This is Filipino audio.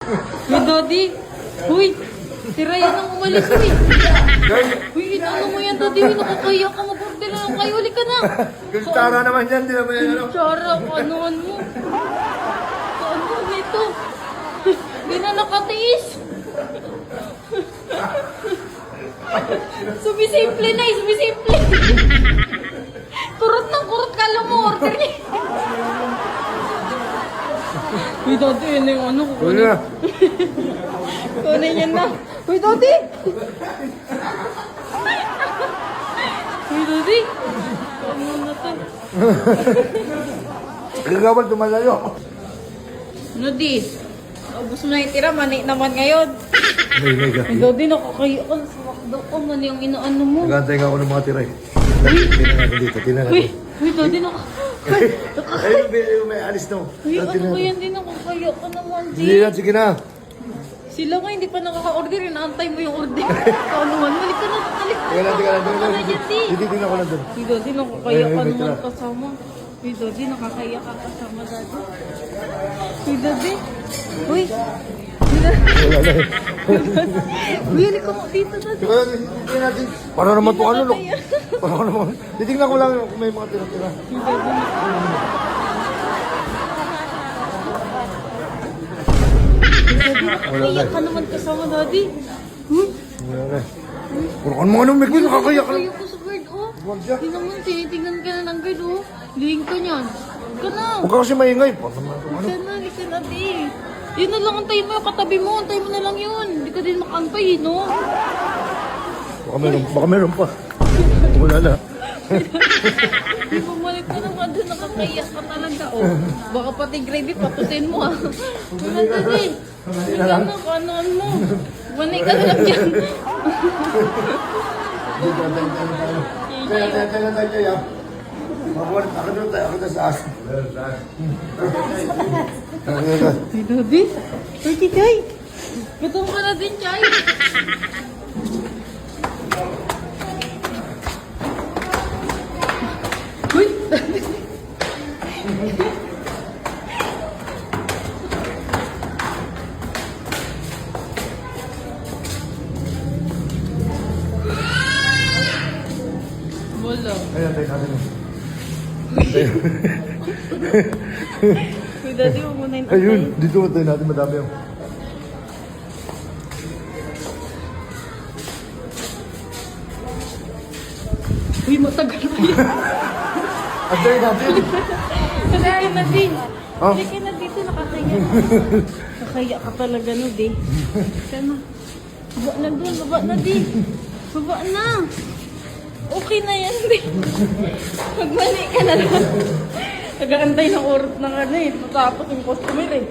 Uy, Daddy. Uy, tira yan ang umalis, uy. Uy, ano mo yan, Daddy? Uy, nakakaya ka. Mag-order na lang kayo. Uli ka na. Kutsara naman yan, di naman yan ano. Kutsara, kanuan mo. Ano nito? Hindi na nakatiis. Sumisimple na, sumisimple. Kurot ng kurot ka lang mo, order niya. Uy, Daddy, yun yung ano, Uy na. kunin yan na. Uy, Daddy! Uy, Daddy! Ano na to? Gagawal tumalayo. Ano, di? Ubus mo na yung tira, mani naman ngayon. May Uy, Daddy, nakakaya ka. Sumakdaw ka, mani ang inaano mo. Nagantay nga ako ng mga tiray. Tingnan natin dito, tingnan Uy, natin. uy, Daddy, Ayun, may alis no. Uy, ano ba yan? Di nakakaya ka naman, Hindi di. yan, sige na. Sila nga, hindi pa nakaka-order. Inaantay mo yung order. Ikaw naman, balik ka na. Balik ka Tingnan na. natin, tingnan natin. Ano yan, di? Titignan ko lang doon. Uy, Daddy, nakakaya ka May naman tira. kasama. Uy, Daddy, nakakaya ka kasama, Daddy. Uy, Daddy. Uy. Wala na. Uy, halika mo dito, Daddy. Tingnan natin, tingnan natin. Para naman itong ano, no? Para naman. Titignan ko lang kung may mga tira-tira. Uy, Daddy. Nakakaya ka naman kasama, Daddy. Uy. Wala na. Puro ka naman anong may nakakaya ka. Nakakaya ko sa guard, oh. Huwag siya. Hindi naman, tinitingnan ka na ng guard, oh. Liing ka niyan. Huwag ka na. Huwag ka kasi maingay. Para naman itong ano. Halika na, halika na, di. Yun na lang, antayin mo yung katabi mo. Antayin mo na lang yun. Hindi ka din makantay, no? Baka meron pa. Wala na. Bumalik ka naman doon, nakakaya ka talaga, oh. Baka pati gravy, patutin mo, ah. Wala na, di. Hindi ka na, kanon mo. Wanay ka na lang dyan. Kaya tayo kaya. Mabuhat ako doon tayo. Ako doon sa as. Si Daddy? Uy, Chay. Gutom ka na din, Chay. Uy! Wala. Ayan, tayo natin. Uy, Daddy, huwag mo na yung Ayun, dito tayo natin. Madami yung. Uy, matagal pa yan. Antayin natin. Halika na din. Oh. Halika na dito, nakakaya. Nakakaya ka talaga, no, di. Sana. Baba na doon, baba na, di. Baba na. Okay na yan, di. Magmali ka na lang. Nag-aantay ng orot ng ano eh. Tapos yung customer eh.